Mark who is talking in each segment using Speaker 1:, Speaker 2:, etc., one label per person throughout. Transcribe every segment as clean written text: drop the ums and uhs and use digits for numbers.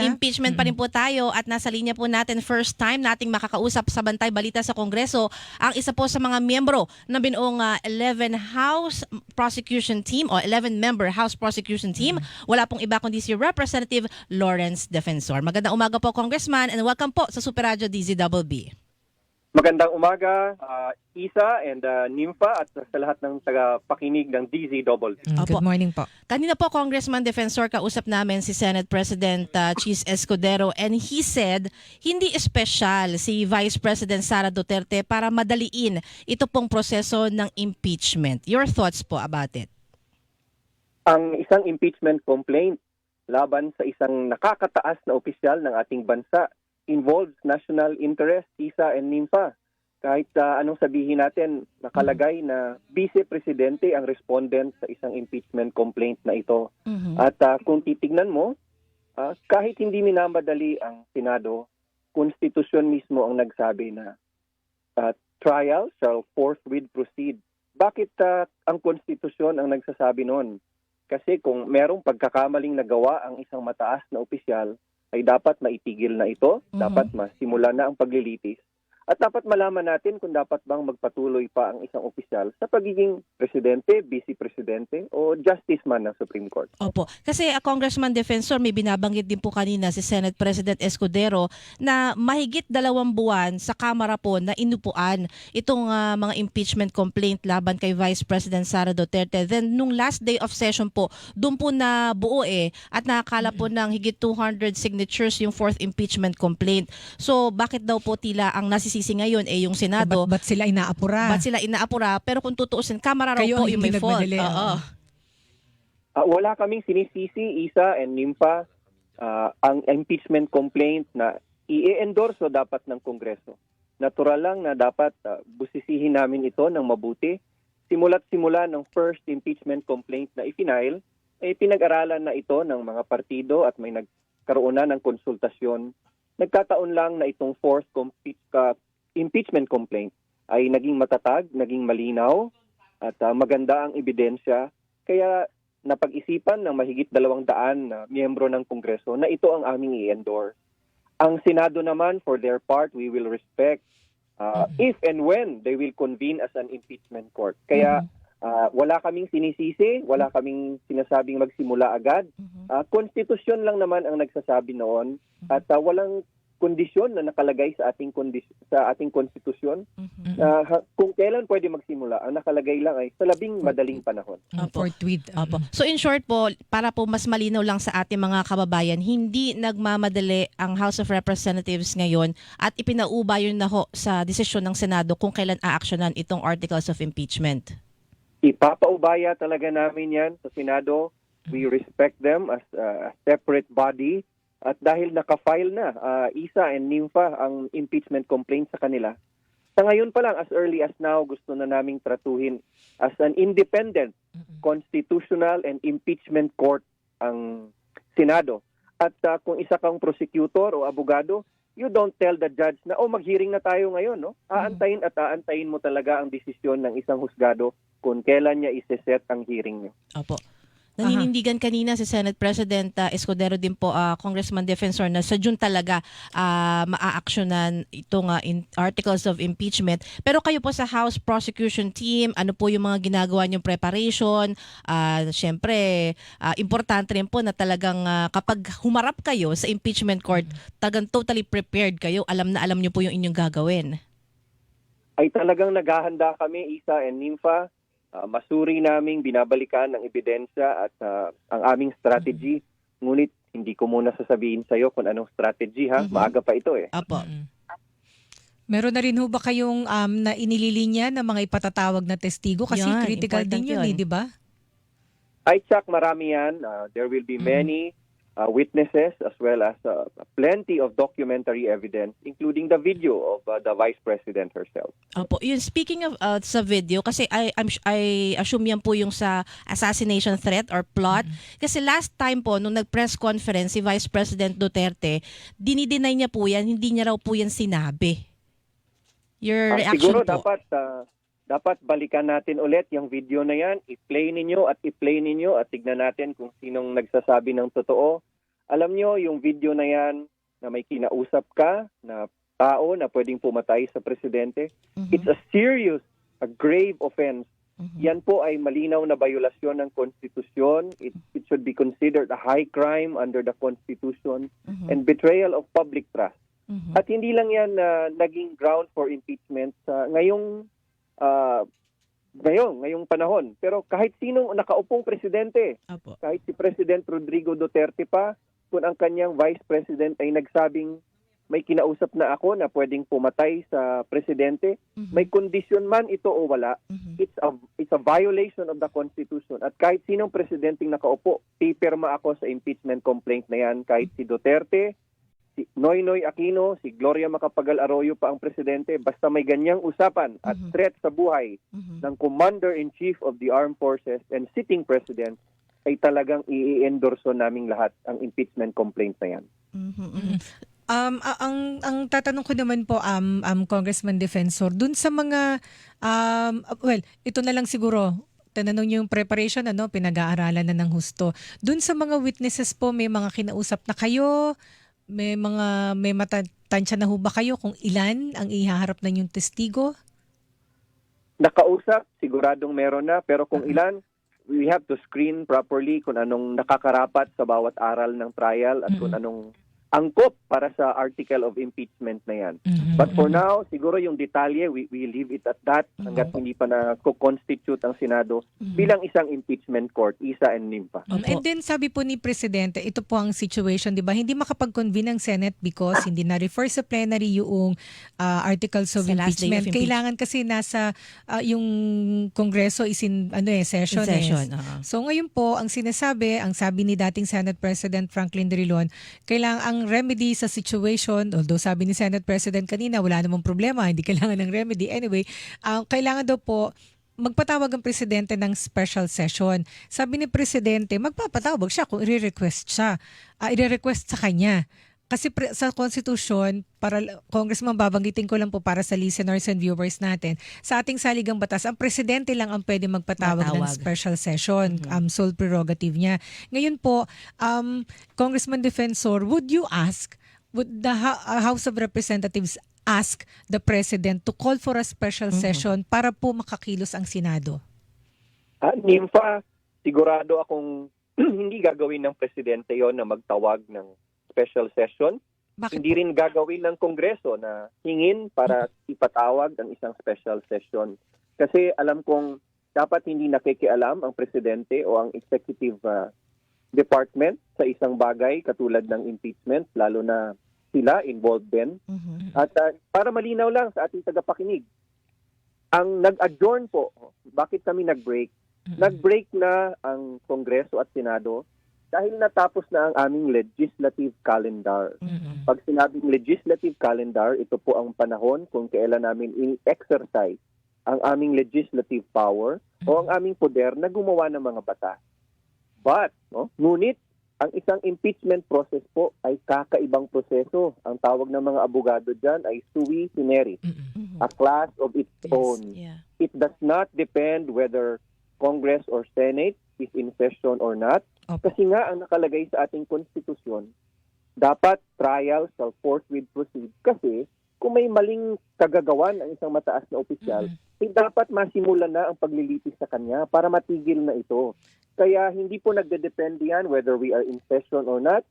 Speaker 1: Impeachment pa rin po tayo at nasa linya po natin first time nating makakausap sa Bantay Balita sa Kongreso ang isa po sa mga miyembro ng binuong 11 House Prosecution Team o 11-member House Prosecution Team. Wala pong iba kundi si Representative Lawrence Defensor. Magandang umaga po, Congressman, and welcome po sa Super Radio DZBB.
Speaker 2: Magandang umaga, Isa and Nympha at sa lahat ng tagapakinig ng DZBB.
Speaker 3: Good morning po.
Speaker 1: Kanina po, Congressman Defensor, kausap namin si Senate President Chis Escudero, and he said hindi espesyal si Vice President Sara Duterte para madaliin ito pong proseso ng impeachment. Your thoughts po about it?
Speaker 2: Ang isang impeachment complaint laban sa isang nakakataas na opisyal ng ating bansa involves national interest, Isa and Nympha. Kahit anong sabihin natin, nakalagay na vice-presidente ang respondent sa isang impeachment complaint na ito. At kung titignan mo, kahit hindi minamadali ang Senado, konstitusyon mismo ang nagsabi na trial shall forthwith proceed. Bakit ang konstitusyon ang nagsasabi noon? Kasi kung merong pagkakamaling nagawa ang isang mataas na opisyal, ay dapat maitigil na ito, dapat masimula na ang paglilitis, at dapat malaman natin kung dapat bang magpatuloy pa ang isang opisyal sa pagiging presidente, vice-presidente o justice man ng Supreme Court.
Speaker 1: Opo. Kasi Congressman Defensor, may binabanggit din po kanina si Senate President Escudero na mahigit 2 buwan sa Kamara po na inupuan itong mga impeachment complaint laban kay Vice President Sara Duterte. Then nung last day of session po, doon po na buo at nakakala po ng higit 200 signatures yung 4th impeachment complaint. So bakit daw po tila ang nasisisi ngayon yung Senado?
Speaker 3: Ba't sila inaapura?
Speaker 1: Ba't sila inaapura? Pero kung tutuusin, Kamara raw po yung may fault.
Speaker 2: Wala kaming sinisisi, Isa and Nympha, ang impeachment complaint na i-endorso dapat ng Kongreso. Natural lang na dapat busisihin namin ito ng mabuti. Simula't simula ng first impeachment complaint na i-file, pinag-aralan na ito ng mga partido at may nagkaroon na ng konsultasyon. Nagkataon lang na itong fourth impeachment complaint ay naging matatag, naging malinaw at maganda ang ebidensya. Kaya napag-isipan ng mahigit 200 na miyembro ng Kongreso na ito ang aming i-endorse. Ang Senado naman, for their part, we will respect if and when they will convene as an impeachment court. Kaya wala kaming sinisisi, wala kaming sinasabing magsimula agad. Konstitusyon lang naman ang nagsasabi noon at walang kondisyon na nakalagay sa ating konstitusyon. Kung kailan pwede magsimula, ang nakalagay lang ay sa labing madaling panahon.
Speaker 1: So in short po, para po mas malinaw lang sa ating mga kababayan, hindi nagmamadali ang House of Representatives ngayon at ipinauba yun na ho sa desisyon ng Senado kung kailan aaksyonan itong articles of impeachment.
Speaker 2: Ipapaubaya talaga namin yan sa Senado. We respect them as a separate body. At dahil naka-file na, Isa and Nympha, ang impeachment complaint sa kanila, sa ngayon pa lang, as early as now, gusto na naming tratuhin as an independent, constitutional and impeachment court ang Senado. At kung isa kang prosecutor o abogado, you don't tell the judge na, mag-hearing na tayo ngayon. No? Aantayin at aantayin mo talaga ang desisyon ng isang husgado kung kailan niya iseset ang hearing niyo.
Speaker 1: Opo. Naninindigan kanina si Senate President Escudero din po, Congressman Defensor, na sa June talaga maa-actionan itong articles of impeachment. Pero kayo po sa House Prosecution Team, ano po yung mga ginagawa niyong preparation? Siyempre, importante rin po na talagang kapag humarap kayo sa impeachment court, talagang totally prepared kayo. Alam na alam niyo po yung inyong gagawin.
Speaker 2: Ay talagang naghahanda kami, Isa and Nympha. Masuri naming binabalikan ang ebidensya at ang aming strategy. Ngunit hindi ko muna sasabihin sa iyo kung anong strategy Maaga pa ito
Speaker 1: Apo.
Speaker 3: Meron na rin ho ba kayong na inililinya ng mga ipatatawag na testigo? Kasi critical din yun, di ba?
Speaker 2: Ay, Chuck, marami yan. There will be many witnesses as well as plenty of documentary evidence, including the video of the Vice President herself.
Speaker 1: Opo. Yun, speaking of sa video, kasi I assume yan po yung sa assassination threat or plot. Kasi last time po, nung nag-press conference si Vice President Duterte, dinideny niya po yan, hindi niya raw po yan sinabi. Your reaction
Speaker 2: siguro
Speaker 1: po?
Speaker 2: Dapat balikan natin ulit yung video na yan, i-play ninyo at tignan natin kung sinong nagsasabi ng totoo. alam nyo, yung video na yan na may kinausap ka na tao na pwedeng pumatay sa presidente, it's a serious, a grave offense. Yan po ay malinaw na violasyon ng konstitusyon. It should be considered a high crime under the Constitution and betrayal of public trust. At hindi lang yan naging ground for impeachment sa ngayong panahon. Pero kahit sinong nakaupong presidente,
Speaker 1: Apo.
Speaker 2: kahit si President Rodrigo Duterte pa, kung ang kanyang vice president ay nagsabing may kinausap na ako na pwedeng pumatay sa presidente, may kondisyon man ito o wala, it's a violation of the Constitution. At kahit sinong presidenteng nakaupo, pipirma ako sa impeachment complaint na yan, kahit si Duterte, si Noynoy Aquino, si Gloria Macapagal Arroyo pa ang presidente, basta may ganyang usapan at threat sa buhay ng Commander-in-Chief of the Armed Forces and sitting president, ay talagang i-endorso naming lahat ang impeachment complaint na yan.
Speaker 3: Ang tatanong ko naman po, Congressman Defensor, dun sa mga, ito na lang siguro, tanong yung preparation, pinag-aaralan na ng husto. Dun sa mga witnesses po, may mga kinausap na kayo, may matatansya na ho ba kayo kung ilan ang ihaharap na yung testigo?
Speaker 2: Nakausap, siguradong meron na, pero kung ilan, we have to screen properly kung anong nakakarapat sa bawat aral ng trial at kung anong angkop para sa article of impeachment na yan. But for now, siguro yung detalye, we leave it at that hanggat hindi pa na-constitute ang Senado bilang isang impeachment court, ISA and NIMPA.
Speaker 3: And then sabi po ni Presidente, ito po ang situation, di ba? Hindi makapag-convene ang Senate because hindi na-refer sa plenary yung articles of
Speaker 1: Sa last day of
Speaker 3: impeachment. Kailangan kasi nasa yung Kongreso is in session. So ngayon po, ang sabi ni dating Senate President Franklin Drilon, kailangan ang remedy sa situation, although sabi ni Senate President kanina, wala namang problema, hindi kailangan ng remedy. Anyway, kailangan daw po magpatawag ang presidente ng special session. Sabi ni presidente, magpapatawag siya kung i-request siya. I-request sa kanya. Kasi sa Constitution, para Congressman, babanggitin ko lang po para sa listeners and viewers natin, sa ating saligang batas, ang presidente lang ang pwede magpatawag ng special session, sole prerogative niya. Ngayon po, Congressman Defensor, would the House of Representatives ask the President to call for a special session para po makakilos ang Senado?
Speaker 2: NIMPA, sigurado akong hindi gagawin ng presidente yon na magtawag ng special session.
Speaker 3: Bakit
Speaker 2: Hindi rin gagawin ng Kongreso na hingin para ipatawag ang isang special session. Kasi alam kong dapat hindi nakikialam ang presidente o ang executive department sa isang bagay katulad ng impeachment, lalo na sila involved din. At para malinaw lang sa ating tagapakinig, ang nag-adjourn po, bakit kami nag-break? Nag-break na ang Kongreso at Senado dahil natapos na ang aming legislative calendar. Pag sinabing legislative calendar, ito po ang panahon kung kailan namin i-exercise ang aming legislative power o ang aming poder na gumawa ng mga batas. But, ngunit, ang isang impeachment process po ay kakaibang proseso. Ang tawag ng mga abogado dyan ay sui generis, a class of its own.
Speaker 1: Yeah.
Speaker 2: It does not depend whether Congress or Senate is in session or not. Kasi nga, ang nakalagay sa ating konstitusyon, dapat trial shall forthwith proceed. Kasi kung may maling kagagawan ang isang mataas na opisyal, dapat masimulan na ang paglilitis sa kanya para matigil na ito. Kaya hindi po nagde-depend yan whether we are in session or not,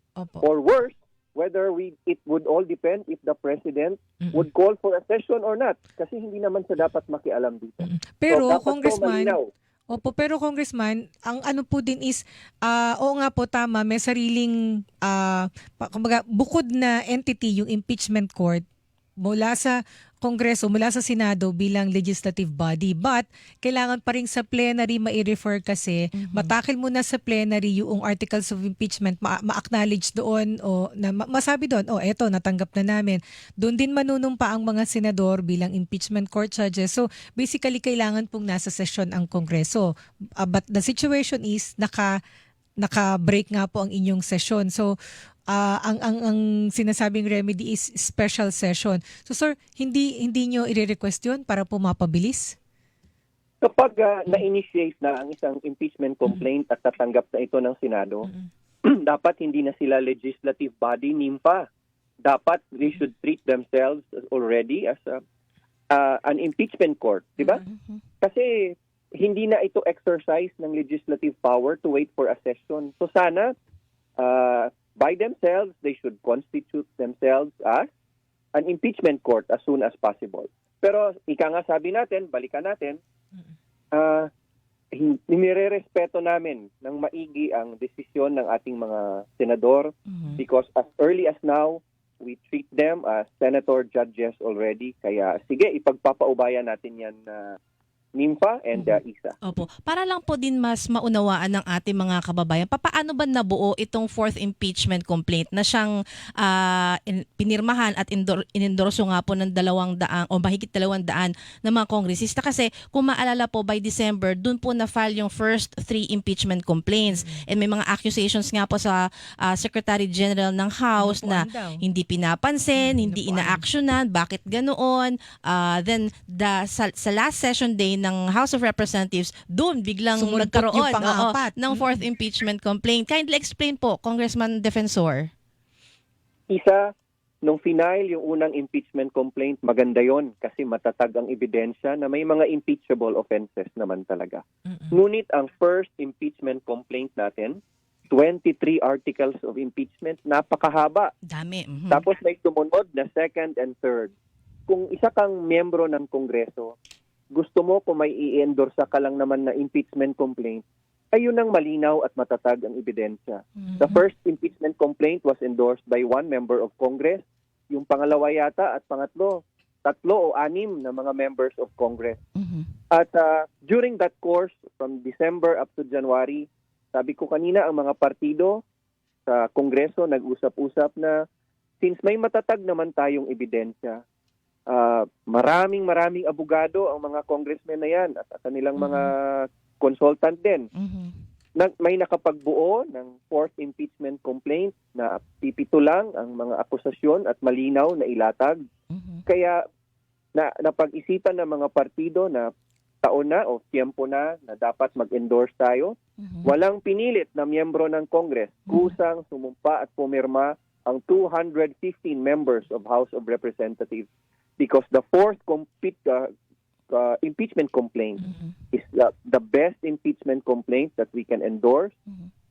Speaker 2: or worse, whether it would all depend if the President would call for a session or not. Kasi hindi naman siya dapat makialam dito.
Speaker 3: Pero,
Speaker 2: so,
Speaker 3: Congressman, pero Congressman, ang ano po din is, oo nga po tama, may sariling, kumbaga, bukod na entity yung impeachment court mula sa Kongreso, mula sa Senado bilang legislative body. But, kailangan pa rin sa plenary ma-refer kasi matakil muna sa plenary yung articles of impeachment, ma-acknowledge doon o na masabi doon, eto, natanggap na namin. Doon din manunumpa ang mga senador bilang impeachment court judges. So, basically, kailangan pong nasa session ang Kongreso. But the situation is, naka-break nga po ang inyong session. So, ang sinasabing remedy is special session. So sir, hindi nyo i-request yun para po mapabilis?
Speaker 2: Kapag na-initiate na ang isang impeachment complaint at tatanggap na ito ng Senado, dapat hindi na sila legislative body, NIMPA. Dapat they should treat themselves already as an impeachment court, di ba? Kasi hindi na ito exercise ng legislative power to wait for a session. So sana, by themselves, they should constitute themselves as an impeachment court as soon as possible. Pero ika nga sabi natin, balikan natin, nire-respeto namin ng maigi ang desisyon ng ating mga senador because as early as now, we treat them as senator judges already. Kaya sige, ipagpapaubaya natin yan NIMPA and ISA.
Speaker 1: Opo. Para lang po din mas maunawaan ng ating mga kababayan, paano ba nabuo itong fourth impeachment complaint na siyang pinirmahan at inendorso nga po ng 200 o mahigit 200 na mga kongresista? Kasi kung maalala po, by December, dun po na-file yung first 3 impeachment complaints. And may mga accusations nga po sa Secretary General ng House na hindi pinapansin, hindi ina-actionan, bakit ganoon. Then sa last session day ng House of Representatives, doon biglang
Speaker 3: Sumulpot
Speaker 1: nagkaroon
Speaker 3: yung pang-apat.
Speaker 1: ng fourth impeachment complaint. Kindly explain po, Congressman Defensor.
Speaker 2: Isa, nung final yung unang impeachment complaint, maganda yon kasi matatag ang ebidensya na may mga impeachable offenses naman talaga. Ngunit ang first impeachment complaint natin, 23 articles of impeachment, napakahaba.
Speaker 1: Dami.
Speaker 2: Tapos may sumunod na second and third. Kung isa kang miyembro ng Kongreso, gusto mo kung may i-endorse ka lang naman na impeachment complaint, ay yun ang malinaw at matatag ang ebidensya. The first impeachment complaint was endorsed by one member of Congress. Yung pangalawa yata at pangatlo, 3 o 6 na mga members of Congress. At during that course, from December up to January, sabi ko kanina, ang mga partido sa Kongreso nag-usap-usap na since may matatag naman tayong ebidensya, maraming abogado ang mga congressmen na yan at kanilang mga consultant din. May nakapagbuo ng fourth impeachment complaint na pipito lang ang mga akusasyon at malinaw na ilatag. Kaya napag-isipan ng mga partido na taon na o tiempo na dapat mag-endorse tayo. Walang pinilit na miyembro ng Congress. Kusang sumumpa at pumirma ang 215 members of House of Representatives. Because the fourth impeachment complaint is the best impeachment complaint that we can endorse.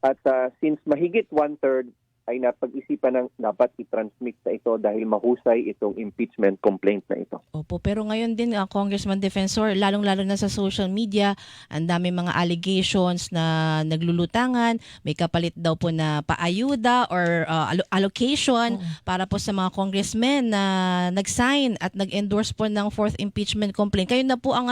Speaker 2: At since mahigit 1/3 ay napag-isipan ng dapat i-transmit sa ito dahil mahusay itong impeachment complaint na ito.
Speaker 1: Opo, pero ngayon din, Congressman Defensor, lalong-lalo na sa social media, ang dami mga allegations na naglulutangan, may kapalit daw po na paayuda or allocation para po sa mga congressmen na nag-sign at nag-endorse po ng fourth impeachment complaint. Kayo na po ang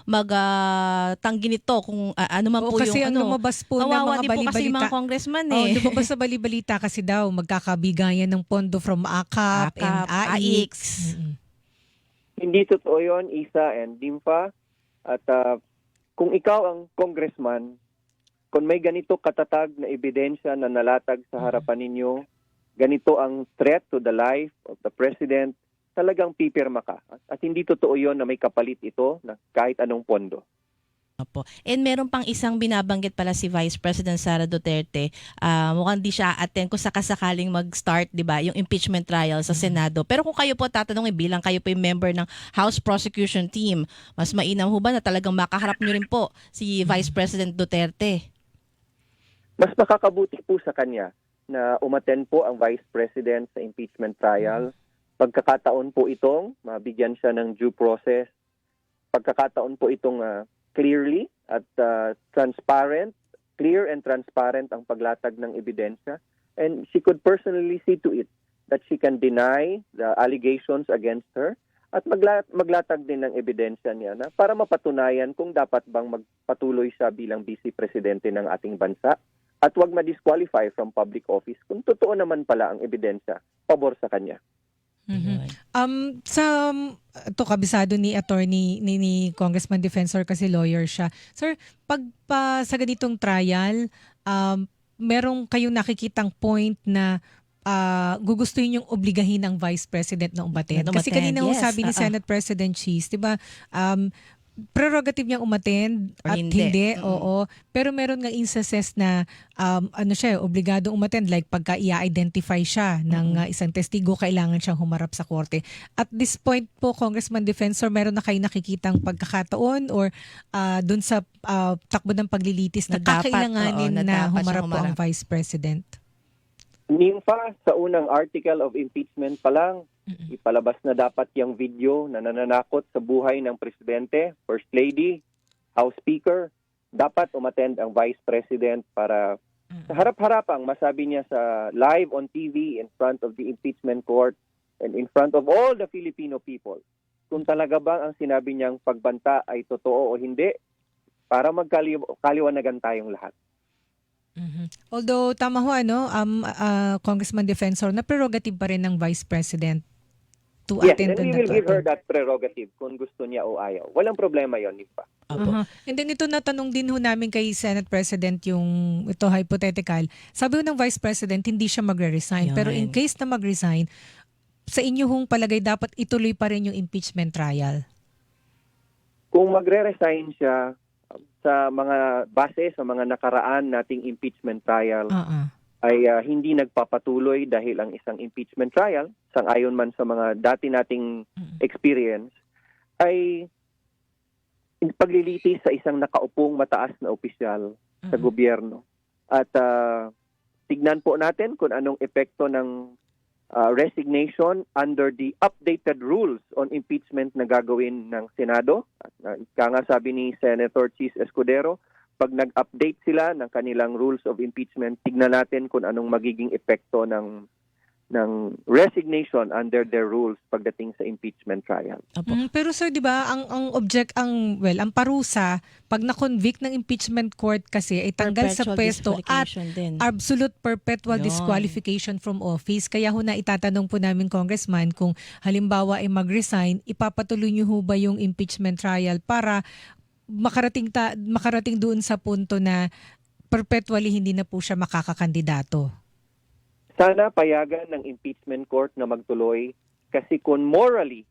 Speaker 1: magtanggi nito kung ano man po
Speaker 3: kasi
Speaker 1: yung
Speaker 3: lumabas po ng
Speaker 1: kawawa
Speaker 3: mga
Speaker 1: din po kasi yung mga
Speaker 3: bali-balita.
Speaker 1: congressman
Speaker 3: Lumabas sa bali-balita kasi daw magkakabigayan ng pondo from AKAP and AIX.
Speaker 2: Hindi totoo yun, ISA and NIMPA. At kung ikaw ang congressman, kung may ganito katatag na ebidensya na nalatag sa harapan ninyo, ganito ang threat to the life of the president, talagang pipirma ka. At hindi totoo yun na may kapalit ito na kahit anong pondo.
Speaker 1: Opo. And meron pang isang binabanggit pala si Vice President Sara Duterte. Mukhang di siya attend kung sakasakaling mag-start, di ba, yung impeachment trial sa Senado. Pero kung kayo po tatanungin, bilang kayo po yung member ng House Prosecution Team, mas mainam ho ba na talagang makaharap nyo rin po si Vice President Duterte?
Speaker 2: Mas makakabuti po sa kanya na umattend po ang Vice President sa impeachment trial. Pagkakataon po itong mabigyan siya ng due process. Pagkakataon po itong clearly at clear and transparent ang paglatag ng ebidensya. And she could personally see to it that she can deny the allegations against her at maglatag din ng ebidensya niya na para mapatunayan kung dapat bang magpatuloy siya bilang vice presidente ng ating bansa at wag ma-disqualify from public office kung totoo naman pala ang ebidensya pabor sa kanya.
Speaker 3: Ito kabisado ni attorney ni Congressman Defensor kasi lawyer siya. Sir, sa ganitong trial, merong kayong nakikitang point na gugustuhin yung obligahin ng Vice President na umattend. Kasi kanina sabi ni Senate President Cheese, 'di ba? prerogative niyang umattend
Speaker 1: Or
Speaker 3: at
Speaker 1: hindi.
Speaker 3: hindi,
Speaker 1: Mm.
Speaker 3: oo. Pero meron nga instances na ano siya, obligadong umattend, like pagka i-identify siya ng isang testigo, kailangan siyang humarap sa korte. At this point po, Congressman Defensor, meron na kayo nakikitang pagkakataon or dun sa takbo ng paglilitis na,
Speaker 1: Na dapat,
Speaker 3: kakailanganin
Speaker 1: na
Speaker 3: na
Speaker 1: dapat
Speaker 3: humarap
Speaker 1: siyang
Speaker 3: po ang
Speaker 1: humarap.
Speaker 3: Vice President?
Speaker 2: NIMFA, sa unang article of impeachment pa lang, ipalabas na dapat yung video na nananakot sa buhay ng Presidente, First Lady, House Speaker. Dapat umattend ang Vice President para sa harap-harapang masabi niya sa live on TV in front of the impeachment court and in front of all the Filipino people kung talaga bang ang sinabi niyang pagbanta ay totoo o hindi para magkaliwanagan tayong lahat.
Speaker 3: Although tama ho Congressman Defensor, na prerogative pa rin ng Vice President to
Speaker 2: Yes,
Speaker 3: attend
Speaker 2: and we
Speaker 3: and
Speaker 2: will
Speaker 3: to
Speaker 2: give her
Speaker 3: attend.
Speaker 2: that prerogative kung gusto niya o ayaw. Walang problema yon, Nipa.
Speaker 3: Aha. And then ito natanong din ho namin kay Senate President yung ito hypothetical. Sabi ho ng Vice President hindi siya magre-resign.
Speaker 1: Yan.
Speaker 3: Pero in case na mag-resign, sa inyo hong palagay dapat ituloy pa rin yung impeachment trial?
Speaker 2: Kung magre-resign siya sa mga base sa mga nakaraan nating impeachment trial ay hindi nagpapatuloy dahil ang isang impeachment trial, sang-ayon man sa mga dati nating experience, ay paglilitis sa isang nakaupong mataas na opisyal sa gobyerno. At tignan po natin kung anong epekto ng resignation under the updated rules on impeachment na gagawin ng Senado. Ika nga sabi ni Senator Chis Escudero, pag nag-update sila ng kanilang rules of impeachment, tignan natin kung anong magiging epekto ng resignation under their rules pagdating sa impeachment trial.
Speaker 3: Pero sir, 'di ba, ang ang parusa pag na-convict ng impeachment court kasi ay tanggal sa
Speaker 1: Perpetual
Speaker 3: pwesto at
Speaker 1: disqualification din.
Speaker 3: absolute perpetual
Speaker 1: Yun.
Speaker 3: disqualification from office. Kaya ho na itatanong po namin, Congressman, kung halimbawa ay mag-resign, ipapatuloy niyo ho ba yung impeachment trial para makarating doon sa punto na perpetually hindi na po siya makakakandidato?
Speaker 2: Sana payagan ng impeachment court na magtuloy kasi kung morally,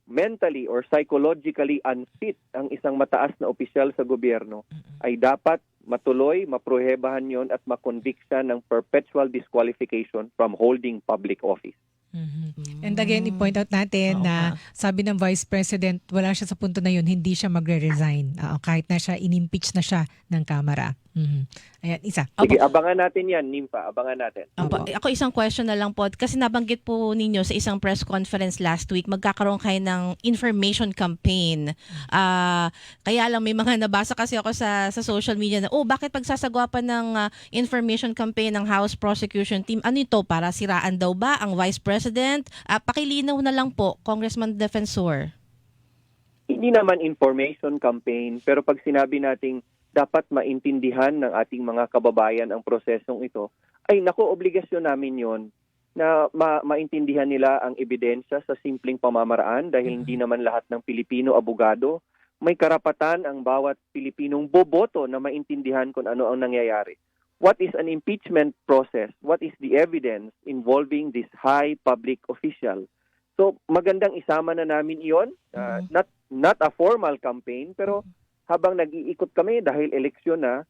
Speaker 2: mentally, or psychologically unfit ang isang mataas na opisyal sa gobyerno, ay dapat matuloy, maprohebahan yon at makonvict siya ng perpetual disqualification from holding public office.
Speaker 3: And again, i-point out natin
Speaker 1: Oo
Speaker 3: na sabi ng Vice President, wala siya sa punto na yun, hindi siya magre-resign. Kahit na siya, in-impeach na siya ng Kamara. Ayan, isa.
Speaker 2: Sige, abangan natin yan, Nimpa. Abangan natin.
Speaker 1: Ako isang question na lang po. Kasi nabanggit po ninyo sa isang press conference last week, magkakaroon kayo ng information campaign. Kaya lang may mga nabasa kasi ako sa social media na, bakit pagsasagawa pa ng information campaign ng House Prosecution Team? Ano ito? Para siraan daw ba ang Vice President? Pakilinaw na lang po, Congressman Defensor.
Speaker 2: Hindi naman information campaign, pero pag sinabi nating dapat maintindihan ng ating mga kababayan ang prosesong ito, ay obligasyon namin yon na maintindihan nila ang ebidensya sa simpleng pamamaraan dahil hindi naman lahat ng Pilipino abogado. May karapatan ang bawat Pilipinong boboto na maintindihan kung ano ang nangyayari. What is an impeachment process? What is the evidence involving this high public official? So magandang isama na namin iyon, not a formal campaign, pero habang nag-iikot kami dahil eleksyon na,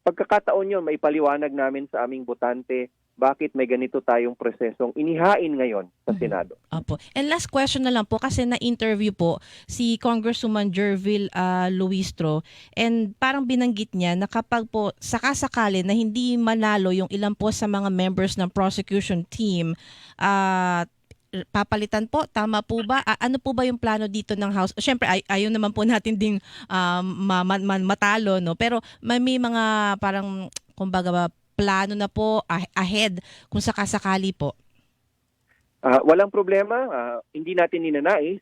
Speaker 2: pagkakataon yun, may paliwanag namin sa aming botante bakit may ganito tayong prosesong inihain ngayon sa Senado.
Speaker 1: Opo. And last question na lang po, kasi na-interview po si Congresswoman Jervil Luistro, and parang binanggit niya na kapag po sakasakali na hindi manalo yung ilan po sa mga members ng prosecution team, papalitan po, tama po ba? Ano po ba yung plano dito ng House? Siyempre, ayaw naman po natin ding matalo, no? Pero may mga parang, kumbaga, plano na po ahead kung sakasakali po.
Speaker 2: Walang problema, hindi natin ninanais.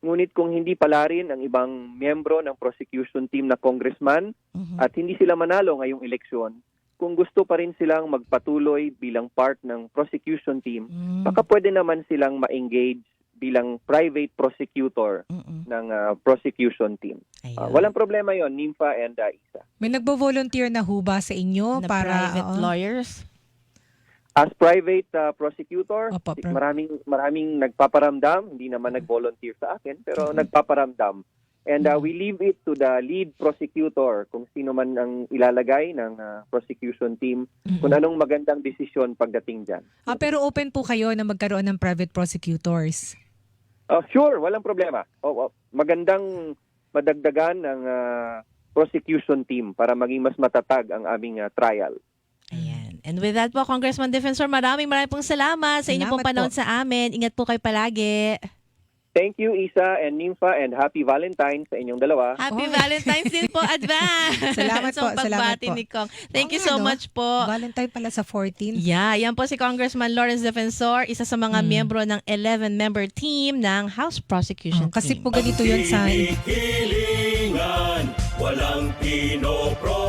Speaker 2: Ngunit kung hindi pala rin ang ibang miyembro ng prosecution team na congressman at hindi sila manalo ngayong eleksyon, kung gusto pa rin silang magpatuloy bilang part ng prosecution team, baka pwede naman silang ma-engage bilang private prosecutor ng prosecution team. Walang problema yon, Nimfa and Isa.
Speaker 3: May nagbo-volunteer na ho ba sa inyo
Speaker 1: Na
Speaker 3: para
Speaker 1: private lawyers?
Speaker 2: As private prosecutor,
Speaker 3: Opo,
Speaker 2: maraming nagpaparamdam, hindi naman nag-volunteer sa akin, pero nagpaparamdam And we leave it to the lead prosecutor, kung sino man ang ilalagay ng prosecution team, kung anong magandang desisyon pagdating dyan.
Speaker 3: Pero open po kayo na magkaroon ng private prosecutors?
Speaker 2: Sure, walang problema. Magandang madagdagan ng prosecution team para maging mas matatag ang aming trial.
Speaker 1: Ayan. And with that po, Congressman Defensor, maraming pong salamat sa inyo pong
Speaker 3: Salamat
Speaker 1: panahon
Speaker 3: po.
Speaker 1: sa amin. Ingat po kayo palagi.
Speaker 2: Thank you, Isa and Nympha, and happy Valentine's sa inyong dalawa.
Speaker 1: Happy
Speaker 3: Oy.
Speaker 1: Valentine's din po, advance.
Speaker 3: Salamat po,
Speaker 1: Sa
Speaker 3: salamat
Speaker 1: pagbati
Speaker 3: po.
Speaker 1: ni Kong. Thank you
Speaker 3: Oo
Speaker 1: so
Speaker 3: nga, no?
Speaker 1: much po.
Speaker 3: Valentine pala sa 14.
Speaker 1: Yeah, yan po si Congressman Lawrence Defensor, isa sa mga miyembro ng 11-member team ng House Prosecution
Speaker 3: Kasi
Speaker 1: Team.
Speaker 3: po ganito yun sa
Speaker 4: Hilingan, walang pinopro